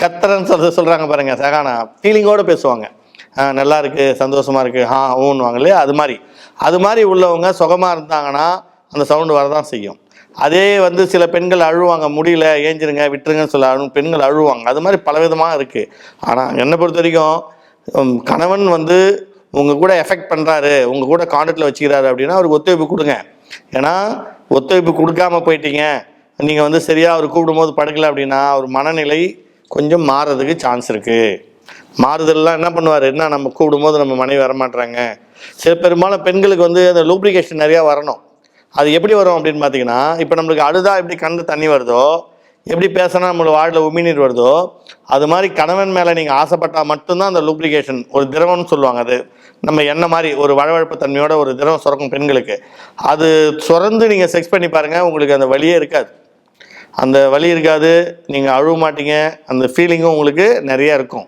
கத்துறன்னு சொல்கிறாங்க பாருங்கள் சகானா, ஃபீலிங்கோடு பேசுவாங்க. நல்லா இருக்குது, சந்தோஷமாக இருக்குது, ஊன்னுவாங்க இல்லையா? அது மாதிரி உள்ளவங்க சுகமாக இருந்தாங்கன்னா அந்த சவுண்டு வரதான் செய்யும். அதே வந்து சில பெண்கள் அழுவாங்க, முடியல ஏஞ்சிருங்க விட்டுருங்கன்னு சொல்ல பெண்கள் அழுவாங்க. அது மாதிரி பலவிதமாக இருக்குது. ஆனால் என்னை பொறுத்த வரைக்கும் கணவன் வந்து உங்கள் கூட எஃபெக்ட் பண்ணுறாரு, உங்கள் கூட கான்டாக்டில் வச்சுக்கிறாரு அப்படின்னா அவருக்கு ஒத்துழைப்பு கொடுங்க. ஏன்னா ஒத்துழைப்பு கொடுக்காம போயிட்டீங்க, நீங்கள் வந்து சரியாக அவர் கூப்பிடும்போது படுக்கலை அப்படின்னா அவர் மனநிலை கொஞ்சம் மாறுறதுக்கு சான்ஸ் இருக்குது. மாறுதல்லாம் என்ன பண்ணுவார், என்ன நம்ம கூப்பிடும்போது நம்ம மனைவி வரமாட்டுறாங்க. சில பெரும்பாலும் பெண்களுக்கு வந்து அந்த லூப்ரிகேஷன் நிறையா வரணும். அது எப்படி வரும் அப்படின்னு பார்த்தீங்கன்னா, இப்போ நம்மளுக்கு அழுதா எப்படி கண்ணில் தண்ணி வருதோ, எப்படி பேசினா நம்மளுக்கு வாயில் உமிநீர் வருதோ, அது மாதிரி கணவன் மேலே நீங்கள் ஆசைப்பட்டால் மட்டும்தான் அந்த லூப்ரிகேஷன், ஒரு திரவம்னு சொல்லுவாங்க, அது நம்ம எண்ணெய் மாதிரி ஒரு வழவழப்பு தன்மையோட ஒரு திரவம் சுரக்கும் பெண்களுக்கு. அது சுரந்து நீங்கள் செக்ஸ் பண்ணி பாருங்கள், உங்களுக்கு அந்த வலியே இருக்காது. அந்த வலி இருக்காது, நீங்கள் அழுவ மாட்டீங்க, அந்த ஃபீலிங்கும் உங்களுக்கு நிறையா இருக்கும்.